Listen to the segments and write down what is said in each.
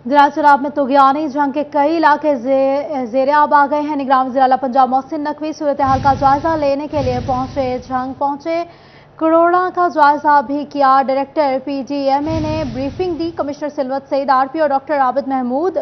ज़िला चनाब में तुग़यानी जंग के कई इलाके ज़ेर आब आ गए हैं। निगरान वज़ीर आला पंजाब मोहसिन नकवी सूरत हाल का जायजा लेने के लिए पहुंचे। करोड़ा का जायजा भी किया। डायरेक्टर PGMA ने ब्रीफिंग दी। Commissioner Silwat Saeed, RPO doctor Abid Mahmood,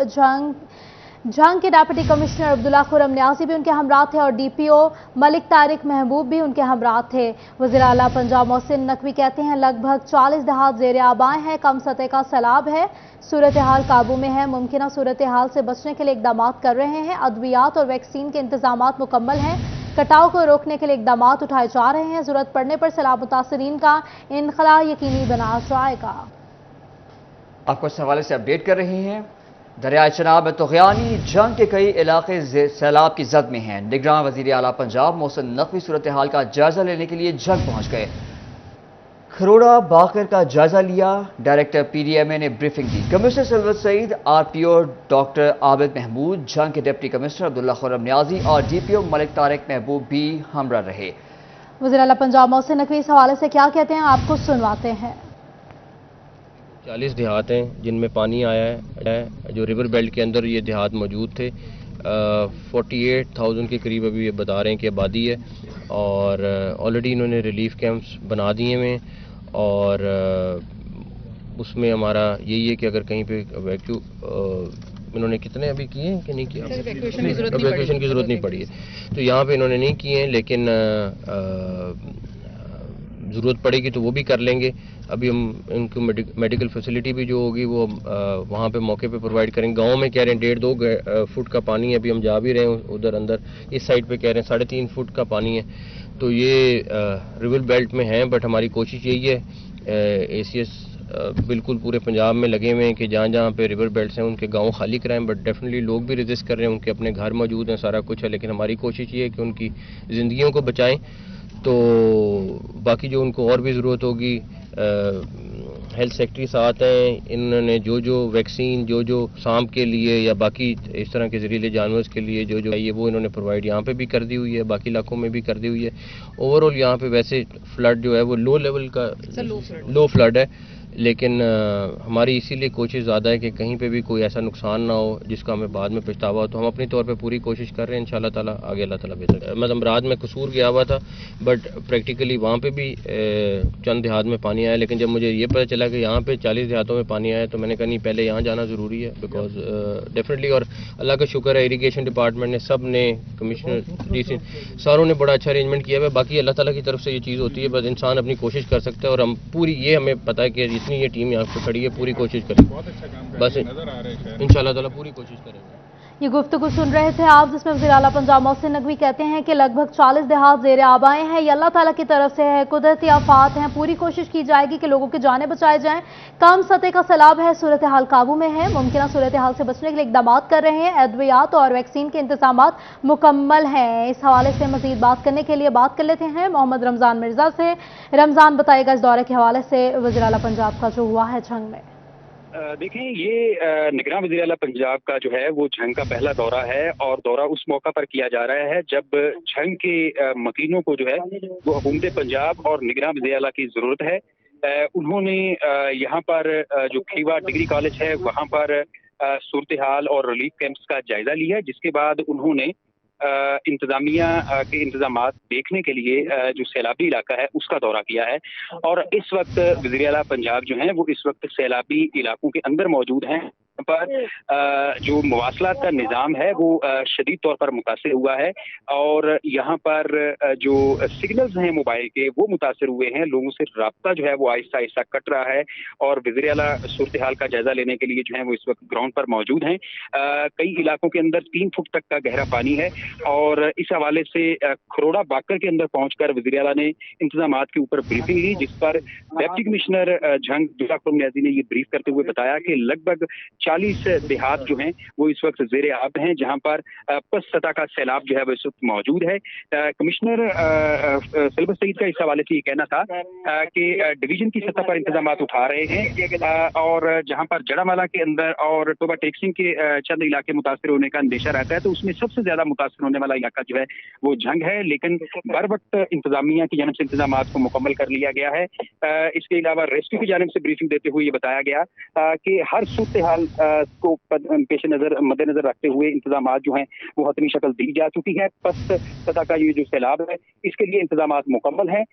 Jhang के डिप्टी कमिश्नर अब्दुल्ला खुरम न्याजी भी उनके हमरा थे और DPO मलिक तारिक महबूब भी उनके हमरा थे। वज़ीर आला पंजाब मोहसिन नकवी कहते हैं लगभग 40 देहात ज़ेर आब आए हैं। कम सतह का सैलाब है, सूरत हाल काबू में है। मुमकिन सूरत हाल से बचने के लिए इकदाम कर रहे हैं। अद्वियात और वैक्सीन के इंतजाम मुकम्मल हैं। कटाव को रोकने के लिए इकदाम उठाए जा रहे हैं। जरूरत पड़ने पर सैलाब मुतासरीन का इनखला यकीनी बनाया जाएगा। आपको इस हवाले से अपडेट कर रहे हैं। दरियाए चनाब में तुग़यानी जंग के कई इलाके सैलाब की जद में हैं। निगरान वज़ीर आला पंजाब मोहसिन नकवी सूरत हाल का जायजा लेने के लिए जंग पहुंच गए। खरोड़ा बाकर का जायजा लिया। डायरेक्टर PGMA ने ब्रीफिंग दी। Commissioner Silwat Saeed, RPO doctor Abid Mahmood, Jhang के डिप्टी कमिश्नर अब्दुल्ला खुरम न्याजी और DPO मलिक तारिक महबूब भी हमरा रहे। वज़ीर आला पंजाब मोहसिन नकवी इस हवाले से क्या कहते हैं, आपको सुनवाते हैं। 40 देहात हैं जिनमें पानी आया है। जो रिवर बेल्ट के अंदर ये देहात मौजूद थे। 48,000 के करीब अभी ये बता रहे हैं कि आबादी है और ऑलरेडी इन्होंने रिलीफ कैंप्स बना दिए हैं और उसमें हमारा यही है कि अगर कहीं पे इन्होंने कितने अभी किए हैं कि नहीं किया, एवैक्यूएशन की ज़रूरत नहीं पड़ी है तो यहाँ पे इन्होंने नहीं किए हैं, लेकिन ज़रूरत पड़ेगी तो वो भी कर लेंगे। अभी हम इनको मेडिकल फैसिलिटी भी जो होगी वो वहाँ पे मौके पे प्रोवाइड करेंगे। गांव में कह रहे हैं 1.5-2 फुट का पानी है, अभी हम जा भी रहे हैं उधर अंदर। इस साइड पे कह रहे हैं 3.5 फुट का पानी है। तो ये रिवर बेल्ट में हैं, बट हमारी कोशिश यही है, ACS बिल्कुल पूरे पंजाब में लगे हुए हैं कि जहाँ जहाँ पे रिवर बेल्ट्स हैं उनके गांव खाली कराएं। बट डेफिनेटली लोग भी रेजिस्ट कर रहे हैं, उनके अपने घर मौजूद हैं, सारा कुछ है, लेकिन हमारी कोशिश ये है कि उनकी ज़िंदगियों को बचाएं। तो बाकी जो उनको और भी ज़रूरत होगी, हेल्थ सेक्रेटरी साथ हैं, इन्होंने जो वैक्सीन जो सांप के लिए या बाकी इस तरह के जहरीले जानवर के लिए जो है वो इन्होंने प्रोवाइड यहाँ पे भी कर दी हुई है, बाकी इलाकों में भी कर दी हुई है। ओवरऑल यहाँ पे वैसे फ्लड जो है वो लो लेवल का लो फ्लड है, लेकिन हमारी इसीलिए कोशिश ज़्यादा है कि कहीं पे भी कोई ऐसा नुकसान ना हो जिसका हमें बाद में पछतावा हो। तो हम अपनी तौर पे पूरी कोशिश कर रहे हैं, इंशाल्लाह ताला आगे अल्लाह ताला बेहतर। मैं अमराद में कसूर गया हुआ था, बट प्रैक्टिकली वहाँ पे भी चंद देहात में पानी आया, लेकिन जब मुझे ये पता चला कि यहाँ पे 40 देहातों में पानी आया तो मैंने कहा नहीं, पहले यहाँ जाना ज़रूरी है, बिकॉज डेफिनेटली। और अल्लाह का शुक्र है इरीगेशन डिपार्टमेंट ने, सब ने, कमिश्नर सारों ने बड़ा अच्छा अरेंजमेंट किया है। बाकी अल्लाह ताला की तरफ से ये चीज़ होती है, बस इंसान अपनी कोशिश कर सकता है और हम पूरी, ये हमें पता है कि जितनी ये टीम यहाँ पे खड़ी है पूरी कोशिश करेंगे, बस इंशाल्लाह ताला पूरी कोशिश करेंगे। ये गुफ्तगू सुन रहे थे आप, जिसमें वज़ीर आला पंजाब मोहसिन नकवी कहते हैं कि लगभग 40 देहात ज़ेर आब आए हैं। ये अल्लाह ताला की तरफ से है, कुदरती आफात हैं। पूरी कोशिश की जाएगी कि लोगों की जानें बचाए जाएं। कम सतह का सैलाब है, सूरत हाल काबू में है। मुमकिन सूरत हाल से बचने के लिए इकदाम कर रहे हैं। अद्वियात और वैक्सीन के इंतजाम मुकम्मल हैं। इस हवाले से मजीद बात करने के लिए बात कर लेते हैं मोहम्मद रमज़ान मिर्जा से। रमज़ान, बताएगा इस दौरे के हवाले से वज़ीर आला पंजाब का जो हुआ है जंग में। देखें, ये निगरान वज़ीर आला पंजाब का जो है वो जंग का पहला दौरा है और दौरा उस मौका पर किया जा रहा है जब जंग के मकीनों को जो है वो हुकूमत पंजाब और निगरान वज़ीर आला की ज़रूरत है। उन्होंने यहाँ पर जो खीवा डिग्री कॉलेज है वहाँ पर सूरत हाल और रिलीफ कैंप्स का जायजा लिया, जिसके बाद उन्होंने इंतजामिया के इंतजामात देखने के लिए जो सैलाबी इलाका है उसका दौरा किया है। और इस वक्त वज़ीर आला पंजाब जो हैं वो इस वक्त सैलाबी इलाकों के अंदर मौजूद हैं, पर जो मवासलात का निज़ाम है वो शदीद तौर पर मुतासिर हुआ है और यहाँ पर जो सिग्नल्स हैं मोबाइल के वो मुतासिर हुए हैं। लोगों से राब्ता जो है वो आहिस्ता आहिस्ता कट रहा है और वज़ीर आला सूरत हाल का जायजा लेने के लिए जो है वो इस वक्त ग्राउंड पर मौजूद हैं। कई इलाकों के अंदर 3 फुट तक का गहरा पानी है और इस हवाले से खरोड़ा बाकर के अंदर पहुंचकर वज़ीर आला ने इंतजामात के ऊपर ब्रीफिंग ली, जिस पर डिप्टी कमिश्नर जंग अब्दुल्ला खुरम न्याजी ने ये ब्रीफ करते हुए बताया कि लगभग 40 देहात जो हैं वो इस वक्त ज़ेर आब हैं, जहां पर पस सतह का सैलाब जो है वो इस वक्त मौजूद है। कमिश्नर सिलवत सईद का इस हवाले से ये कहना था कि डिवीजन की सतह पर इंतजाम उठा रहे हैं और जहां पर जड़ामाला के अंदर और टोबा टेक्सिंग के चंद इलाके मुतासर होने का अंदेशा रहता है, तो उसमें सबसे ज्यादा मुतासर होने वाला इलाका जो है वो जंग है, लेकिन बर वक्त इंतजामिया की जानब से इंतजाम को मुकम्मल कर लिया गया है। इसके अलावा रेस्क्यू की जानब से ब्रीफिंग देते हुए ये बताया गया कि हर सूरत हाल को मद्देनजर रखते हुए इंतजाम जो हैं वो हतमी शक्ल दी जा चुकी है। पस्त सतह का ये जो सैलाब है इसके लिए इंतजाम मुकम्मल हैं।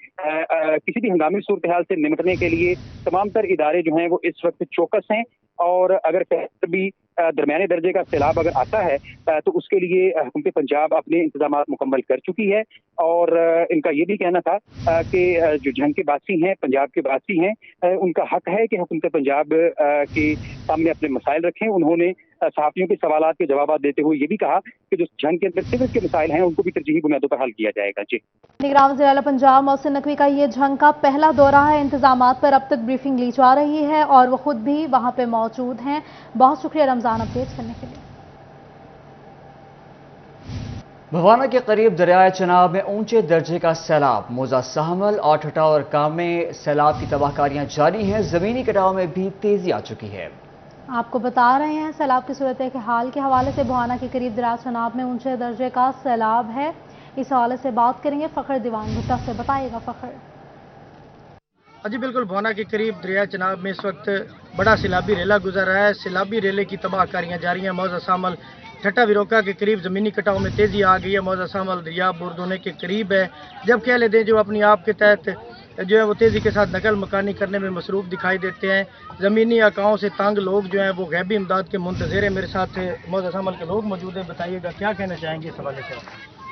किसी भी हंगामी सूरत हाल से निपटने के लिए तमाम तर इदारे जो हैं वो इस वक्त चौकस हैं, और अगर भी दरमियाने दर्जे का सैलाब अगर आता है तो उसके लिए हुकूमत पंजाब अपने इंतजाम मुकम्मल कर चुकी है। और इनका ये भी कहना था कि जो झंग के वासी हैं, पंजाब के वासी हैं, उनका हक है कि हुकूमत पंजाब के सामने अपने मसाइल रखें। उन्होंने सहाफियों के सवालात के जवाब देते हुए ये भी कहा कि जो झंग के अंदर सिविल के मसाइल हैं उनको भी तरजीही बुनियादों पर हल किया जाएगा। जी, निगरान वज़ीर आला पंजाब मोहसिन नकवी का ये झंग का पहला दौरा है। इंतजामात पर अब तक ब्रीफिंग ली जा रही है और वो खुद भी वहां पे मौजूद हैं। बहुत शुक्रिया रमजान अपडेट करने के लिए। भवाना के करीब दरियाए चनाब में ऊंचे दर्जे का सैलाब, मोजा सहमल और ठटा और काम में सैलाब की तबाहकारियां जारी हैं। जमीनी कटाव में भी तेजी आ चुकी है। आपको बता रहे हैं सैलाब की सूरत के हाल के हवाले से। भवाना के करीब दरिया चनाब में ऊंचे दर्जे का सैलाब है। इस हवाले से बात करेंगे फखर दीवान भुट्टा से। बताइएगा फखर। जी बिल्कुल, भवाना के करीब दरिया चनाब में इस वक्त बड़ा सैलाबी रेला गुजर रहा है। सैलाबी रेले की तबाहकारियां जारी हैं। मौजा शामल ठट्टा विरोका के करीब ज़मीनी कटाव में तेज़ी आ गई है। मौजा शामल दरिया बुरदोने के करीब है। जब कह लेते हैं जो अपनी आप के तहत जो है वो तेज़ी के साथ नकल मकानी करने में मसरूफ़ दिखाई देते हैं। ज़मीनी आकाओं से तंग लोग जो हैं वो गैबी इमदाद के मुंतज़िर हैं। मेरे साथ मौजा शामल के लोग मौजूद हैं। बताइएगा क्या कहना चाहेंगे इस हवाले से।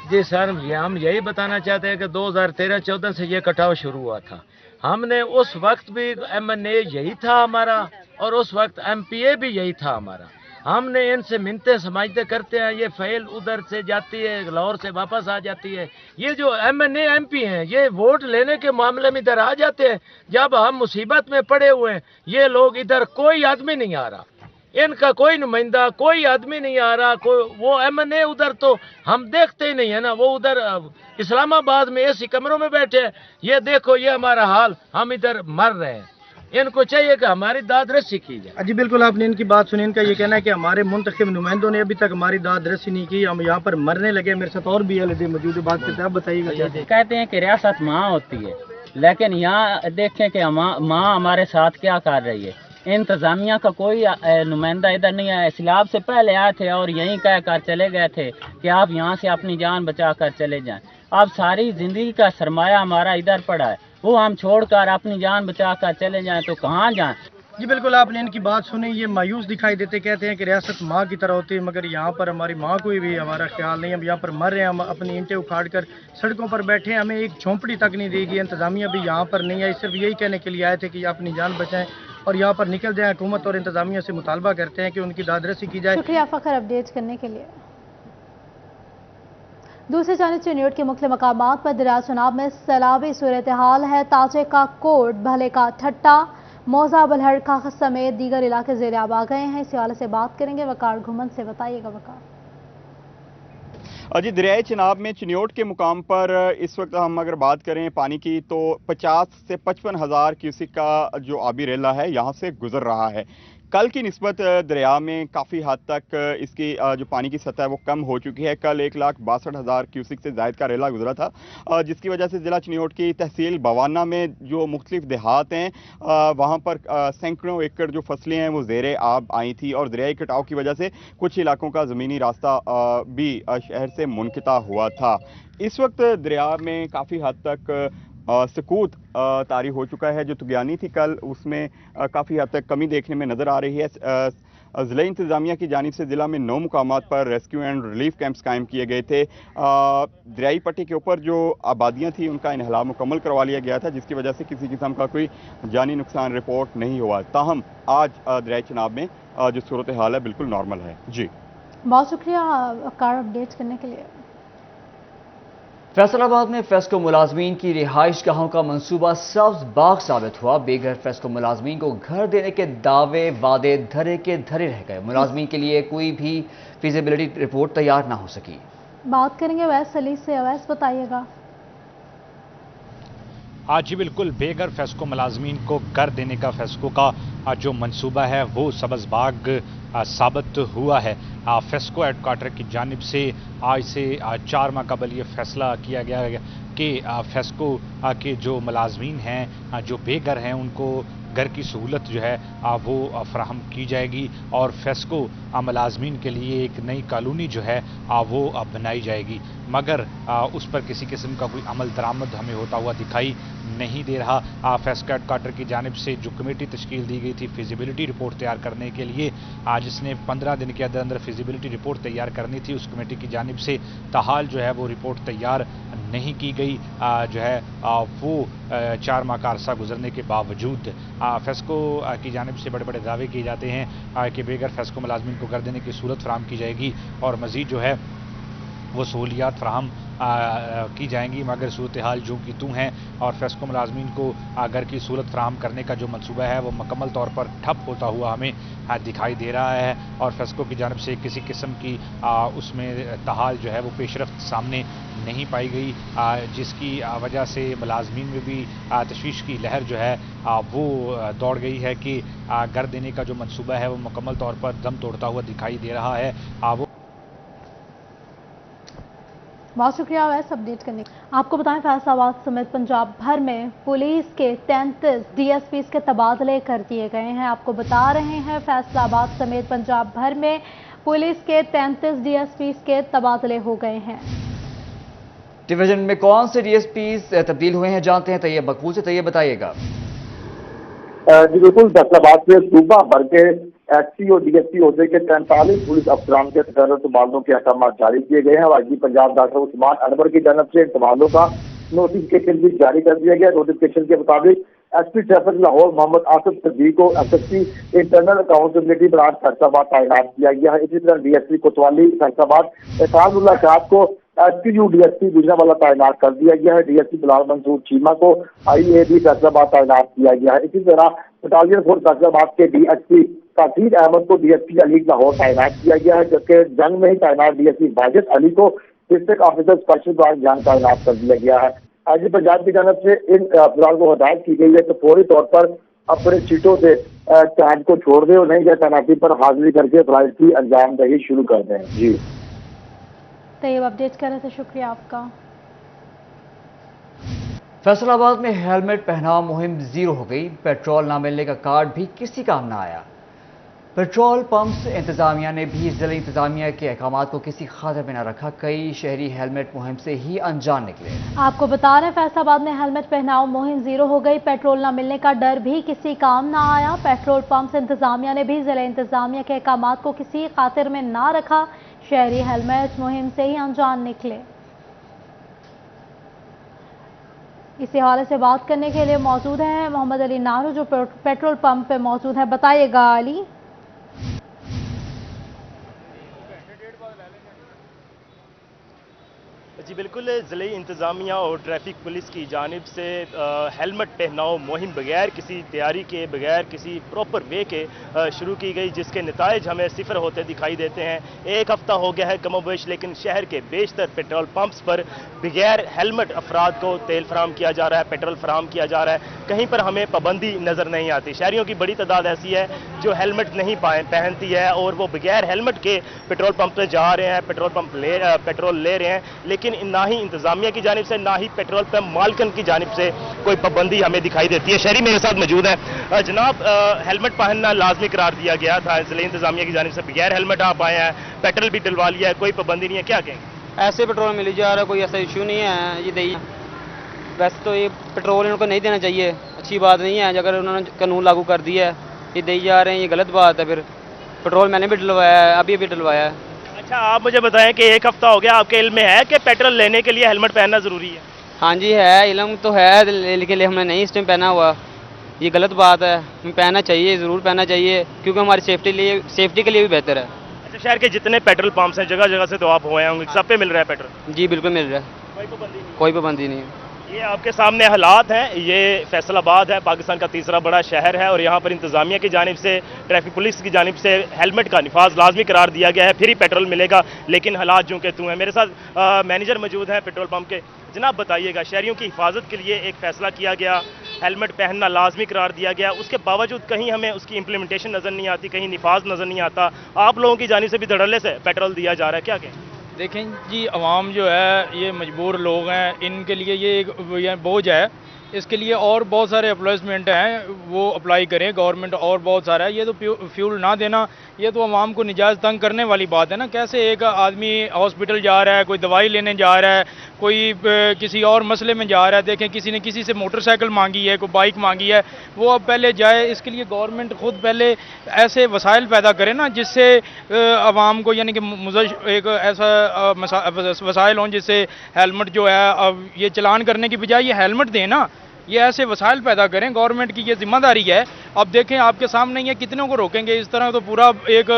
जी सर, हम यही बताना चाहते हैं कि 2013-14 से ये कटाव शुरू हुआ था। हमने उस वक्त भी MNA यही था हमारा और उस वक्त MPA भी यही था हमारा। हमने इनसे मिन्नतें समझते करते हैं, ये फ़ैल उधर से जाती है, लाहौर से वापस आ जाती है। ये जो MNA MP हैं ये वोट लेने के मामले में इधर आ जाते हैं। जब हम मुसीबत में पड़े हुए हैं ये लोग इधर कोई आदमी नहीं आ रहा, इनका कोई नुमाइंदा कोई आदमी नहीं आ रहा। कोई वो MNA उधर तो हम देखते ही नहीं है ना, वो उधर इस्लामाबाद में ऐसी कमरों में बैठे हैं। ये देखो ये हमारा हाल, हम इधर मर रहे हैं। इनको चाहिए कि हमारी दाद रसी की जाए। जी बिल्कुल, आपने इनकी बात सुनी। इनका ये कहना है कि हमारे मुंतखब नुमाइंदों ने अभी तक हमारी दाद रसी नहीं की, हम यहाँ पर मरने लगे। मेरे साथ और भी LD मौजूद है, बात करते हैं। आप बताइएगा। कहते हैं कि रियासत माँ होती है, लेकिन यहाँ देखें कि माँ हमारे साथ क्या कर रही है। इंतज़ामिया का कोई नुमाइंदा इधर नहीं आया। सैलाब से पहले आए थे और यहीं कह कर चले गए थे कि आप यहाँ से अपनी जान बचा कर चले जाएं। अब सारी ज़िंदगी का सरमाया हमारा इधर पड़ा है, वो हम छोड़कर अपनी जान बचा कर चले जाएं तो कहाँ जाएं। जी बिल्कुल, आपने इनकी बात सुनी। ये मायूस दिखाई देते, कहते हैं कि रियासत माँ की तरह होती है, मगर यहाँ पर हमारी माँ कोई भी हमारा ख्याल नहीं। हम यहाँ पर मर रहे हैं, हम अपनी ईंटें उखाड़ कर सड़कों पर बैठे हैं, हमें एक झोंपड़ी तक नहीं देगी। इंतज़ामिया भी यहाँ पर नहीं आई। सिर्फ यही कहने के लिए आए थे कि अपनी जान बचाएं और यहाँ पर निकल जाएं। हुकूमत और इंतज़ामिया से मुतालबा करते हैं कि उनकी दादरसी की जाए। शुक्रिया फखर अपडेट करने के लिए। दूसरी जानिब चिन्योट के मुख्य मकामात पर दरिया चनाब में सैलाबी सूरत हाल है। ताजे का कोट, भले का ठट्टा, मौजा बलहड़ का समेत दीगर इलाके ज़ेर आब आ गए हैं। इस हवाले से बात करेंगे वकार घुमन से। बताइएगा वकार। जी, दरियाए चनाब में चिन्योट के मुकाम पर इस वक्त हम अगर बात करें पानी की तो 50 से 55 हज़ार क्यूसिक का जो आबी रेला है यहाँ से गुजर रहा है। कल की निस्बत दरिया में काफ़ी हद तक इसकी जो पानी की सतह है वो कम हो चुकी है। कल 1,62,000 क्यूसिक से ज़ायद का रेला गुजरा था, जिसकी वजह से ज़िला चिन्योट की तहसील बवाना में जो मुख्तलिफ देहात हैं वहाँ पर सैकड़ों एकड़ जो फसलें हैं वो ज़ेरे आब आई थी और दरियाई कटाव की वजह से कुछ इलाकों का ज़मीनी रास्ता भी शहर से मुनक़ता हुआ था। इस वक्त दरिया में काफ़ी हद तक सकूत तारी हो चुका है। जो तुगयानी थी कल उसमें काफ़ी हद तक कमी देखने में नज़र आ रही है। ज़िला इंतज़ामिया की जानिब से ज़िला में 9 मुकामात पर रेस्क्यू एंड रिलीफ कैंप्स कायम किए गए थे। दरियाई पट्टी के ऊपर जो आबादियाँ थी उनका इन्हला मुकम्मल करवा लिया गया था, जिसकी वजह से किसी किस्म का कोई जानी नुकसान रिपोर्ट नहीं हुआ। ताहम आज दरियाई चनाब में जो सूरत हाल है बिल्कुल नॉर्मल है। जी बहुत शुक्रिया कार अपडेट करने के लिए। फैसलाबाद में फेस्को मुलाजमीन की रिहाइश गाहों का मंसूबा सब्ज बाग साबित हुआ। बेघर फेस्को मुलाजमीन को घर देने के दावे वादे धरे के धरे रह गए। मुलाजमीन के लिए कोई भी फिजिबिलिटी रिपोर्ट तैयार ना हो सकी। बात करेंगे अवैस सलीस से। अवैस बताइएगा। आज जी बिल्कुल, बेघर फेस्को मुलाजमीन को घर देने का फेस्को का जो मंसूबा है वो सब्ज बाग साबित हुआ है। फेस्को हेडक्वार्टर की जानिब से आज से 4 माह कबल ये फैसला किया गया कि फेस्को के जो मुलाजमीन हैं जो बेघर हैं उनको घर की सहूलत जो है वो फराहम की जाएगी और फेस्को मुलाजमीन के लिए एक नई कॉलोनी जो है वो बनाई जाएगी, मगर उस पर किसी किस्म का कोई अमल दरामद हमें होता हुआ दिखाई नहीं दे रहा। फेस्को हेडक्वार्टर की जानिब से जो कमेटी तश्कील दी गई थी फिजिबिलिटी रिपोर्ट तैयार करने के लिए, जिसने 15 दिन के अंदर फिजिबिलिटी रिपोर्ट तैयार करनी थी, उस कमेटी की जानिब से ताहाल जो है वो रिपोर्ट तैयार नहीं की गई। जो है वो 4 माह का अरसा गुजरने के बावजूद फेस्को की जानिब से बड़े बड़े दावे किए जाते हैं कि बेघर फेस्को मुलाजमीन को घर देने की सूरत फराहम की जाएगी और मज़ीद जो है वो सहूलियात फराहम की जाएंगी, मगर सूरत हाल जो कि तू हैं और फेस्को मुलाजमीन को घर की सूरत फराहम करने का जो मनसूबा है वो मुकम्मल तौर पर ठप होता हुआ हमें दिखाई दे रहा है और फेस्को की जानिब से किसी किस्म की उसमें ताहाल जो है वो पेशरफ्त सामने नहीं पाई गई, जिसकी वजह से मुलाजमीन में भी तशवीश की लहर जो है वो दौड़ गई है कि घर देने का जो मनसूबा है वो मुकम्मल तौर पर दम तोड़ता हुआ दिखाई दे रहा है। वो बहुत शुक्रिया वैस अपडेट करने का। आपको बताएं फैसलाबाद समेत पंजाब भर में पुलिस के 33 डीएसपी के तबादले कर दिए गए हैं। आपको बता रहे हैं फैसलाबाद समेत पंजाब भर में पुलिस के 33 डीएसपी के तबादले हो गए हैं। डिवीजन में कौन से डीएसपी तब्दील हुए हैं जानते हैं तैयब मकबूल से। तैयब बताइएगा। जी बिल्कुल, फैसलाबाद में सूबा भर के एसपी और डीएसपी होते के 43 पुलिस अफसरान के तकर्रर तबादलों के अहकाम जारी किए गए हैं। आईजी पंजाब डॉक्टर उस्मान अनवर की जानब से तबादलों का नोटिफिकेशन भी जारी कर दिया गया। नोटिफिकेशन के मुताबिक एसपी ट्रैफिक लाहौर मोहम्मद आसिफ सदीक को SSP internal accountability branch Faisalabad तैनात किया गया है। इसी तरह डीएसपी कोतवाली फैसलाबाद एहसानुल्लाह शाह को एसपीयू डीएसपी गुजरांवाला तैनात कर दिया गया है। डीएसपी बिलाल मंसूर चीमा को आईएबी फैसलाबाद तैनात किया गया है। इसी तरह बटालियन फोर्स फैसलाबाद के डीएसपी तासीर अहमद को डीएसपी अली लाहौर तैनात किया गया है, जबकि जंग में ही तैनात डीएसपी वाजिद अली को डिस्ट्रिक्ट ऑफिसर स्पेशल ब्रांच जंग तैनात कर दिया गया है। आईजी पंजाब की जानब से इन अफसरान को हिदायत की गई है कि फौरी तौर पर अपने सीटों से कैंट को छोड़ दें और नहीं गए तैनाती पर हाजिरी करके फ्लाइट की अंजामदही शुरू कर दें। जी तैयब अपडेट करने से शुक्रिया आपका। फैसलाबाद में हेलमेट पहनाओ मुहिम जीरो हो गई। पेट्रोल ना मिलने का कार्ड भी किसी काम ना आया। पेट्रोल पंप्स इंतजामिया ने भी जिला इंतजामिया के अहकाम को किसी खातिर में न रखा। कई शहरी हेलमेट मुहिम से ही अनजान निकले। आपको बता रहे हैं फैसलाबाद में हेलमेट पहनाओ मुहिम जीरो हो गई। पेट्रोल न मिलने का डर भी किसी काम ना आया। पेट्रोल पंप्स इंतजामिया ने भी जिला इंतजामिया के अहकाम को किसी खातिर में ना रखा। शहरी हेलमेट मुहिम से ही अनजान निकले। इसी हवाले से बात करने के लिए मौजूद हैं मोहम्मद अली नारू जो पेट्रोल पंप पे मौजूद है। बताइएगा अली। जी बिल्कुल, ज़िले इंतज़ामिया और ट्रैफिक पुलिस की जानिब से हेलमेट पहनाओ मुहिम बगैर किसी तैयारी के, बगैर किसी प्रॉपर वे के शुरू की गई, जिसके नताइज हमें सिफर होते दिखाई देते हैं। एक हफ्ता हो गया है कमोबेश, लेकिन शहर के बेशतर पेट्रोल पंप्स पर बगैर हेलमेट अफराद को तेल फराम किया जा रहा है, पेट्रोल फराम किया जा रहा है। कहीं पर हमें पाबंदी नज़र नहीं आती। शहरियों की बड़ी तादाद ऐसी है जो हेलमेट नहीं पहनती है और वो बगैर हेलमेट के पेट्रोल पंप पर जा रहे हैं, पेट्रोल ले रहे हैं, लेकिन ना ही इंतजामिया की जानिब से ना ही पेट्रोल पंप मालिकन की जानिब से कोई पाबंदी हमें दिखाई देती है। शहरी मेरे साथ मौजूद है। जनाब, हेलमेट पहनना लाजमी करार दिया गया था जिले इंतजामिया की जानिब से, बगैर हेलमेट आप आए हैं, पेट्रोल भी डलवा लिया है, कोई पाबंदी नहीं है, क्या कहेंगे? ऐसे पेट्रोल मिल जा रहा है, कोई ऐसा इशू नहीं है। ये दही वैसे तो ये पेट्रोल इनको नहीं देना चाहिए, अच्छी बात नहीं है। अगर उन्होंने कानून लागू कर दिया है, ये दे जा रहे हैं, ये गलत बात है। फिर पेट्रोल मैंने भी डलवाया है, अभी डलवाया है। अच्छा, आप मुझे बताएं कि एक हफ्ता हो गया, आपके इल्म में है कि पेट्रोल लेने के लिए हेलमेट पहनना जरूरी है? हाँ जी है, इल्म तो है, लेकिन हमने नहीं इस टाइम पहना हुआ। ये गलत बात है, हमें पहनना चाहिए, ज़रूर पहनना चाहिए, क्योंकि हमारी सेफ्टी के लिए भी बेहतर है। अच्छा, शहर के जितने पेट्रोल पंप्स हैं, जगह जगह से तो आप हुए होंगे, सब पे मिल रहा है पेट्रोल? जी बिल्कुल मिल रहा है, कोई पाबंदी नहीं है। ये आपके सामने हालात हैं। ये फैसलाबाद है, पाकिस्तान का तीसरा बड़ा शहर है और यहाँ पर इंतजामिया की जानिब से, ट्रैफिक पुलिस की जानिब से हेलमेट का निफाज लाजमी करार दिया गया है, फिर ही पेट्रोल मिलेगा। लेकिन हालात जो के तू हैं। मेरे साथ मैनेजर मौजूद हैं पेट्रोल पंप के। जनाब बताइएगा, शहरियों की हिफाजत के लिए एक फ़ैसला किया गया, हेलमेट पहनना लाजमी करार दिया गया, उसके बावजूद कहीं हमें उसकी इम्प्लीमेंटेशन नज़र नहीं आती, कहीं निफाज नज़र नहीं आता। आप लोगों की जानिब से भी धड़ल्ले से पेट्रोल दिया जा रहा है, क्या कहें? देखें जी, अवाम जो है ये मजबूर लोग हैं, इनके लिए ये बोझ है اس کے لیے اور بہت سارے اپلائزمنٹ ہیں وہ اپلائی کریں گورنمنٹ، اور بہت سارا ہے. یہ تو فیول نہ دینا یہ تو عوام کو نجائز تنگ کرنے والی بات ہے نا. کیسے ایک آدمی ہاسپٹل جا رہا ہے، کوئی دوائی لینے جا رہا ہے، کوئی کسی اور مسئلے میں جا رہا ہے، دیکھیں کسی نے کسی سے موٹر سائیکل مانگی ہے، کوئی بائک مانگی ہے، وہ اب پہلے جائے. اس کے لیے گورنمنٹ خود پہلے ایسے وسائل پیدا کرے نا جس سے عوام کو یعنی کہ ایک ایسا وسائل ہوں جس سے ہیلمٹ جو ہے اب یہ چلان کرنے کی بجائے یہ ہیلمٹ دیں نا. یہ ایسے وسائل پیدا کریں، گورنمنٹ کی یہ ذمہ داری ہے. اب دیکھیں آپ کے سامنے یہ کتنوں کو روکیں گے؟ اس طرح تو پورا ایک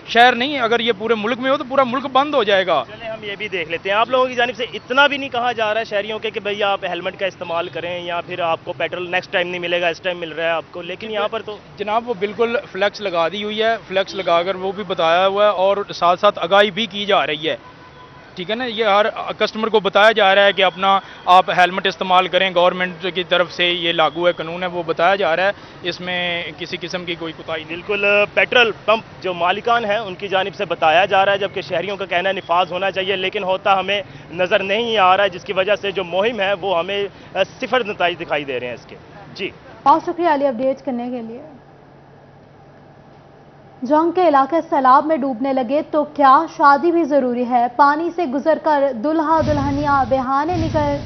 شہر نہیں، اگر یہ پورے ملک میں ہو تو پورا ملک بند ہو جائے گا. چلیں ہم یہ بھی دیکھ لیتے ہیں، آپ لوگوں کی جانب سے اتنا بھی نہیں کہا جا رہا ہے شہریوں کے کہ بھئی آپ ہیلمٹ کا استعمال کریں یا پھر آپ کو پیٹرول نیکسٹ ٹائم نہیں ملے گا، اس ٹائم مل رہا ہے آپ کو، لیکن یہاں پر تو جناب وہ بالکل فلیکس لگا دی ہوئی ہے، فلیکس لگا کر وہ بھی بتایا ہوا ہے اور ساتھ ساتھ آگاہی بھی کی جا رہی ہے. ٹھیک ہے نا، یہ ہر کسٹمر کو بتایا جا رہا ہے کہ اپنا آپ ہیلمٹ استعمال کریں. گورنمنٹ کی طرف سے یہ لاگو ہے، قانون ہے، وہ بتایا جا رہا ہے. اس میں کسی قسم کی کوئی کوتاہی نہیں. بالکل پیٹرول پمپ جو مالکان ہیں ان کی جانب سے بتایا جا رہا ہے، جبکہ شہریوں کا کہنا ہے نفاذ ہونا چاہیے، لیکن ہوتا ہمیں نظر نہیں آ رہا ہے، جس کی وجہ سے جو مہم ہے وہ ہمیں صفر نتائج دکھائی دے رہے ہیں اس کے. جی بہت شکریہ علی اپڈیٹ کرنے کے لیے. جنگ کے علاقے سیلاب میں ڈوبنے لگے تو کیا شادی بھی ضروری ہے؟ پانی سے گزر کر دلہا دلہنیا بہانے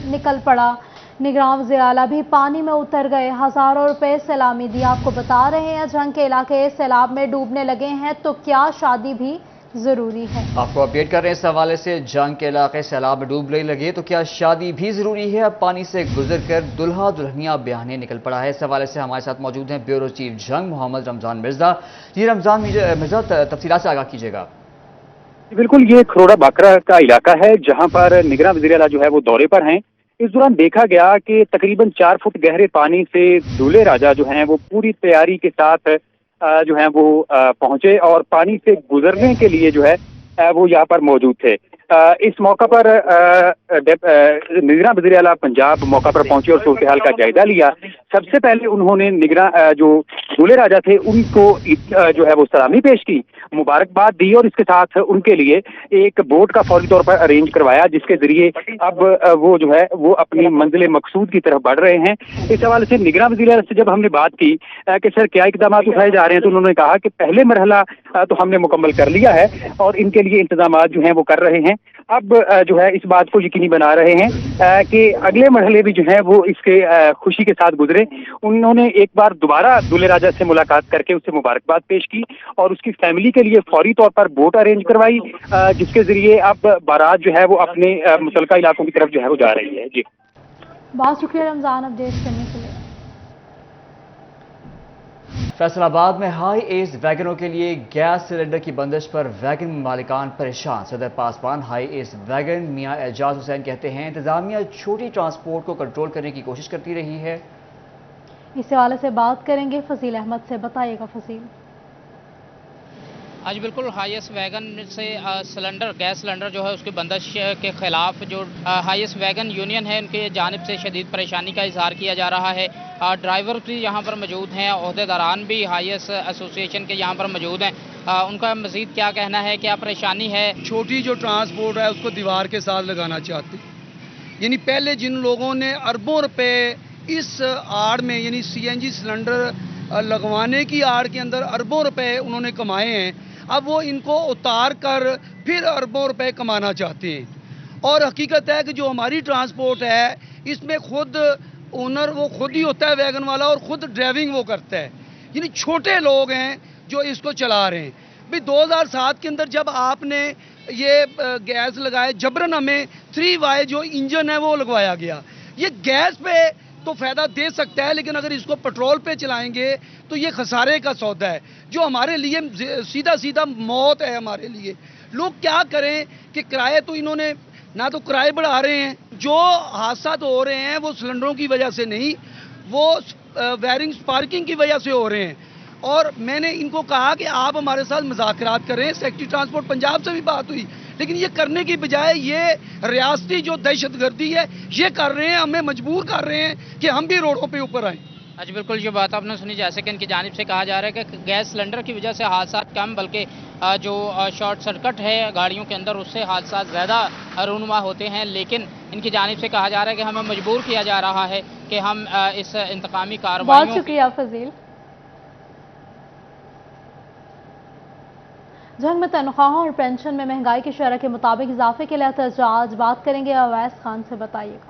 نکل پڑا. نگراں وزیر اعلیٰ بھی پانی میں اتر گئے، ہزاروں روپے سلامی دی. آپ کو بتا رہے ہیں جنگ کے علاقے سیلاب میں ڈوبنے لگے ہیں تو کیا شادی بھی ضروری ہے؟ آپ کو اپڈیٹ کر رہے ہیں اس حوالے سے. جنگ کے علاقے سیلاب میں ڈوبنے لگے تو کیا شادی بھی ضروری ہے؟ اب پانی سے گزر کر دلہا دلہنیا بیانے نکل پڑا ہے. اس حوالے سے ہمارے ساتھ موجود ہیں بیورو چیف جنگ محمد رمضان مرزا. جی رمضان مرزا، تفصیلات سے آگاہ کیجیے گا. بالکل، یہ کھروڑا باکرا کا علاقہ ہے جہاں پر نگراں وزیر اعلیٰ جو ہے وہ دورے پر ہیں. اس دوران دیکھا گیا کہ تقریباً 4 فٹ گہرے پانی سے دولہے راجہ جو ہیں وہ پوری تیاری کے ساتھ جو ہیں وہ پہنچے اور پانی سے گزرنے کے لیے جو ہے وہ یہاں پر موجود تھے. اس موقع پر نگراں وزیر اعلیٰ پنجاب موقع پر پہنچے اور صورتحال کا جائزہ لیا. سب سے پہلے انہوں نے نگراں جو دولہے راجہ تھے ان کو جو ہے وہ سلامی پیش کی، مبارکباد دی اور اس کے ساتھ ان کے لیے ایک بوٹ کا فوری طور پر ارینج کروایا، جس کے ذریعے اب وہ جو ہے وہ اپنی منزل مقصود کی طرف بڑھ رہے ہیں. اس حوالے سے نگراں وزیر اعلیٰ سے جب ہم نے بات کی کہ سر کیا اقدامات اٹھائے جا رہے ہیں، تو انہوں نے کہا کہ پہلے مرحلہ تو ہم نے مکمل کر لیا ہے اور ان کے لیے انتظامات جو ہیں وہ کر رہے ہیں. اب جو ہے اس بات کو یقینی بنا رہے ہیں کہ اگلے مرحلے بھی جو ہے وہ اس کے خوشی کے ساتھ گزرے. انہوں نے ایک بار دوبارہ دولہے راجہ سے ملاقات کر کے اس سے مبارکباد پیش کی اور اس کی فیملی کے لیے فوری طور پر بوٹ ارینج کروائی، جس کے ذریعے اب بارات جو ہے وہ اپنے متعلقہ علاقوں کی طرف جو ہے وہ جا رہی ہے. جی بہت شکریہ رمضان اپڈیٹ کرنے کے لیے. فیصل آباد میں ہائی ایس ویگنوں کے لیے گیس سلنڈر کی بندش پر ویگن مالکان پریشان. صدر پاسبان ہائی ایس ویگن میاں اعجاز حسین کہتے ہیں انتظامیہ چھوٹی ٹرانسپورٹ کو کنٹرول کرنے کی کوشش کرتی رہی ہے. اس حوالے سے بات کریں گے فضیل احمد سے. بتائیے گا فضیل. آج بالکل ہائی ایس ویگن سے گیس سلنڈر جو ہے اس کی بندش کے خلاف جو ہائی ایس ویگن یونین ہے ان کی جانب سے شدید پریشانی کا اظہار کیا جا رہا ہے. ڈرائیور بھی یہاں پر موجود ہیں، عہدیداران بھی ہائی ایس ایسوسی ایشن کے یہاں پر موجود ہیں. ان کا مزید کیا کہنا ہے، کیا پریشانی ہے؟ چھوٹی جو ٹرانسپورٹ ہے اس کو دیوار کے ساتھ لگانا چاہتے، یعنی پہلے جن لوگوں نے اربوں روپے اس آڑ میں یعنی سی این جی سلنڈر لگوانے کی آڑ کے اندر اربوں روپے انہوں نے کمائے ہیں، اب وہ ان کو اتار کر پھر اربوں روپے کمانا چاہتے ہیں. اور حقیقت ہے کہ جو ہماری ٹرانسپورٹ ہے اس میں خود اونر وہ خود ہی ہوتا ہے ویگن والا اور خود ڈرائیونگ وہ کرتا ہے، یعنی چھوٹے لوگ ہیں جو اس کو چلا رہے ہیں. بھی 2007 کے اندر جب آپ نے یہ گیس لگائے جبرن ہمیں 3Y جو انجن ہے وہ لگوایا گیا. یہ گیس پہ تو فائدہ دے سکتا ہے لیکن اگر اس کو پٹرول پہ چلائیں گے تو یہ خسارے کا سودا ہے جو ہمارے لیے سیدھا موت ہے. ہمارے لیے لوگ کیا کریں کہ کرائے تو انہوں نے نہ تو کرائے بڑھا رہے ہیں، جو حادثات ہو رہے ہیں وہ سلنڈروں کی وجہ سے نہیں، وہ وائرنگ سپارکنگ کی وجہ سے ہو رہے ہیں. اور میں نے ان کو کہا کہ آپ ہمارے ساتھ مذاکرات کریں، سیکٹری ٹرانسپورٹ پنجاب سے بھی بات ہوئی لیکن یہ کرنے کی بجائے یہ ریاستی جو دہشت گردی ہے یہ کر رہے ہیں، ہمیں مجبور کر رہے ہیں کہ ہم بھی روڈوں پہ اوپر آئیں. جی بالکل یہ بات آپ نے سنی، جیسے کہ ان کی جانب سے کہا جا رہا ہے کہ گیس سلنڈر کی وجہ سے حادثات کم بلکہ جو شارٹ سرکٹ ہے گاڑیوں کے اندر اس سے حادثات زیادہ رونما ہوتے ہیں. لیکن ان کی جانب سے کہا جا رہا ہے کہ ہمیں مجبور کیا جا رہا ہے कि हम इस इंतकामी बहुत कार्रवाइयों शुक्रिया फजील। जंग में तनख्वाहों और पेंशन में महंगाई की शरह के मुताबिक इजाफे के लिए एहतजाज, बात करेंगे अवैस खान से, बताइएगा।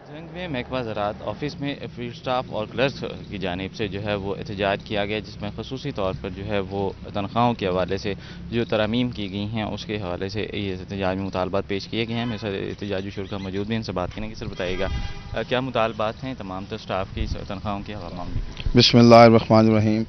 जंग में महकमा ज़राअत ऑफिस में फील्ड स्टाफ और क्लर्क की जानिब से जो है वो एहतजाज किया गया, जिसमें खसूसी तौर पर जो है वो तनख्वाहों के हवाले से जो तरमीम की गई हैं उसके हवाले से ये एहतजाज में मुतालबात पेश किए गए हैं। मेरे साथ एहतजाजी शुरा मौजूद भी, इनसे बात करेंगे। सर बताइएगा क्या मुतालबात हैं तमाम तर स्टाफ की तनख्वाहों के मामले? बिस्मिल्लाहिर्रहमानिर्रहीम।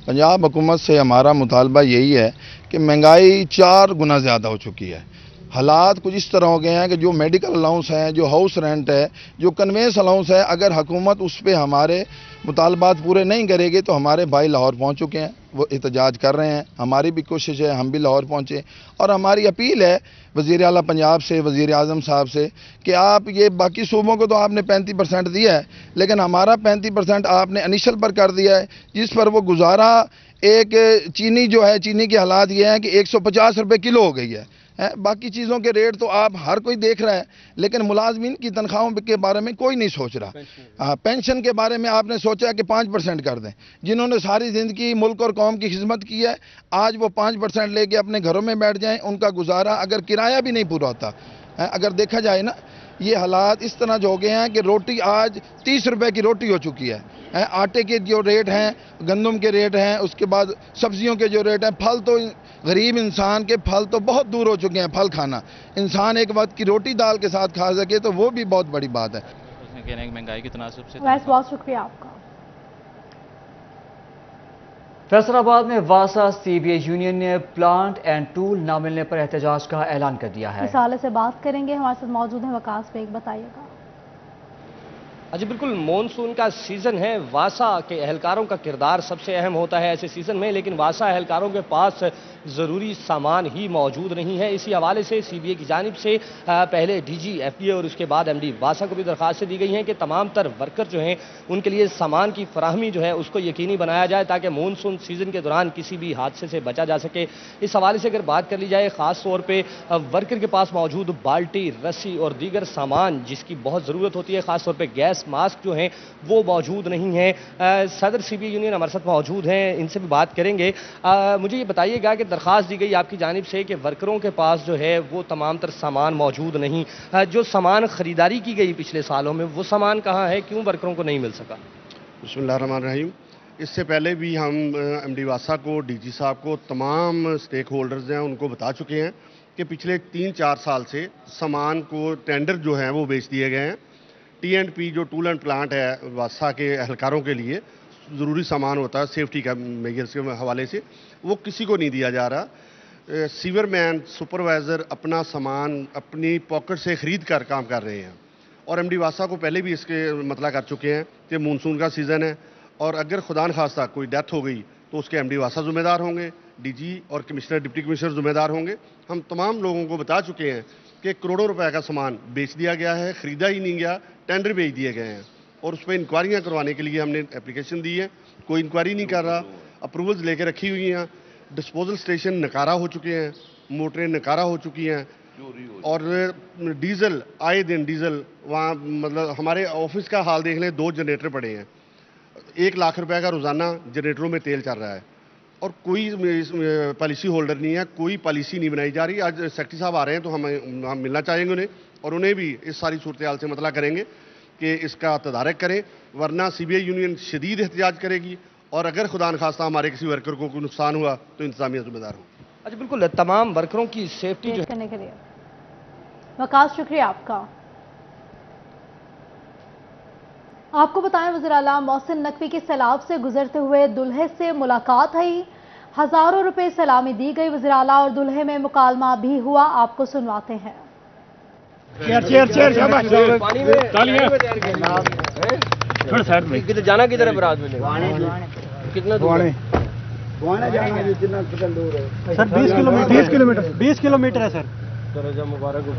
पंजाब हुकूमत से हमारा मुतालबा यही है कि महंगाई 4 गुना ज़्यादा हो चुकी है। हालात कुछ इस तरह हो गए हैं कि जो मेडिकल अलाउंस है, जो हाउस रेंट है, जो कन्वेंस अलाउंस है, अगर हुकूमत उस पर हमारे मुतालबात पूरे नहीं करेगी तो हमारे भाई लाहौर पहुंच चुके हैं, वो एहतजाज कर रहे हैं। हमारी भी कोशिश है हम भी लाहौर पहुंचे और हमारी अपील है वज़ीर आला पंजाब से, वज़ीर आज़म साहब से कि आप ये बाकी सूबों को तो आपने 35% दिया है, लेकिन हमारा 35% आपने इनिशियल पर कर दिया है, जिस पर वो गुजारा एक चीनी जो है, चीनी के हालात ये हैं कि 150 रुपये किलो हो गई है। बाकी चीज़ों के रेट तो आप हर कोई देख रहा है, लेकिन मुलाजमीन की तनख्वाहों के बारे में कोई नहीं सोच रहा। पेंशन के बारे में आपने सोचा कि 5% कर दें। जिन्होंने सारी ज़िंदगी मुल्क और कौम की खिदमत की है, आज वो 5% लेके अपने घरों में बैठ जाएं, उनका गुजारा अगर किराया भी नहीं पूरा होता। अगर देखा जाए ना, ये हालात इस तरह जो हो गए हैं कि रोटी आज 30 रुपए की रोटी हो चुकी है। आटे के जो रेट हैं, गंदम के रेट हैं, उसके बाद सब्जियों के जो रेट हैं, फल तो गरीब इंसान के फल तो बहुत दूर हो चुके हैं। फल खाना, इंसान एक वक्त की रोटी दाल के साथ खा सके तो वो भी बहुत बड़ी बात है। महंगाई की तनासब से बहुत शुक्रिया आपका। फैसलाबाद में वासा सीबीए यूनियन ने प्लांट एंड टूल न मिलने पर एहतजाज का ऐलान कर दिया है। इस हवाले से बात करेंगे, हमारे साथ मौजूद हैं वकास बेग, बताइएगा। जी बिल्कुल, मॉनसून का सीज़न है, वासा के एहलकारों का किरदार सबसे अहम होता है ऐसे सीज़न में, लेकिन वासा एहलकारों के पास ज़रूरी सामान ही मौजूद नहीं है। इसी हवाले से सीबीए की जानिब से पहले डीजी एफडीए और उसके बाद एमडी वासा को भी दरख्वास्तें दी गई हैं कि तमाम तर वर्कर जो हैं उनके लिए सामान की फराहमी जो है उसको यकीनी बनाया जाए ताकि मॉनसून सीज़न के दौरान किसी भी हादसे से बचा जा सके। इस हवाले से अगर बात कर ली जाए, ख़ास तौर पर वर्कर के पास मौजूद बाल्टी, रस्सी और दीगर सामान जिसकी बहुत ज़रूरत होती है, ख़ास तौर पर गैस मास्क जो हैं वो मौजूद नहीं है। सदर सीबीए यूनियन हमारे साथ मौजूद हैं, इनसे भी बात करेंगे। मुझे ये बताइएगा कि दरख्वास्त दी गई आपकी जानिब से कि वर्करों के पास जो है वो तमाम तर सामान मौजूद नहीं, जो सामान खरीदारी की गई पिछले सालों में वो सामान कहाँ है, क्यों वर्करों को नहीं मिल सका? बिस्मिल्लाहिर्रहमानिर्रहीम। इससे पहले भी हम एमडी वासा को, डीजी साहब को, तमाम स्टेक होल्डर्स हैं उनको बता चुके हैं कि पिछले 3-4 साल से सामान को टेंडर जो हैं वो बेच दिए गए हैं। T&P जो टूल एंड प्लांट है वासा के एहलकारों के लिए ज़रूरी सामान होता है सेफ्टी का मेजर्स के हवाले से, वो किसी को नहीं दिया जा रहा। सीवरमैन, सुपरवाइज़र अपना सामान अपनी पॉकेट से ख़रीद कर काम कर रहे हैं और एमडी वासा को पहले भी इसके मतला कर चुके हैं कि मानसून का सीज़न है और अगर खुदा न खास्ता कोई डेथ हो गई तो उसके एमडी वासा ज़िम्मेदार होंगे, डीजी और कमिश्नर, डिप्टी कमिश्नर ज़िम्मेदार होंगे। हम तमाम लोगों को बता चुके हैं कि करोड़ों रुपए का सामान बेच दिया गया है, ख़रीदा ही नहीं गया, टेंडर भेज दिए गए हैं और उस पर इंक्वायरियाँ करवाने के लिए हमने एप्लीकेशन दी है, कोई इंक्वायरी नहीं कर रहा, अप्रूवल्स लेके रखी हुई हैं। डिस्पोजल स्टेशन नकारा हो चुके हैं, मोटरें नकारा हो चुकी हैं और डीज़ल आए दिन डीज़ल वहाँ, मतलब हमारे ऑफिस का हाल देख लें, 2 जनरेटर पड़े हैं, 1 लाख रुपए का रोज़ाना जनरेटरों में तेल चल रहा है और कोई पॉलिसी होल्डर नहीं है, कोई पॉलिसी नहीं बनाई जा रही। आज सेक्रेटरी साहब आ रहे हैं तो हम मिलना चाहेंगे उन्हें और उन्हें भी इस सारी सूरत हाल से मतला करेंगे कि इसका तदारक करें, वरना सीबीआई यूनियन शदीद एहतजाज करेगी और अगर खुदा न खास्ता हमारे किसी वर्कर को कोई नुकसान हुआ तो इंतजामिया जिम्मेदार हो। अच्छा बिल्कुल, तमाम वर्करों की सेफ्टी जो करने के लिए वकास, शुक्रिया आपका। आपको बताएं, वज़ीर आला मोहसिन नकवी के सैलाब से गुजरते हुए दुल्हे से मुलाकात हुई, हजारों रुपए सलामी दी गई। वज़ीर आला और दुल्हे में मुकालमा भी हुआ, आपको सुनवाते हैं। किधर जाना, किधर है बारात में? कितना दूर है? सर 20 किलोमीटर है सर। मुबारक हो।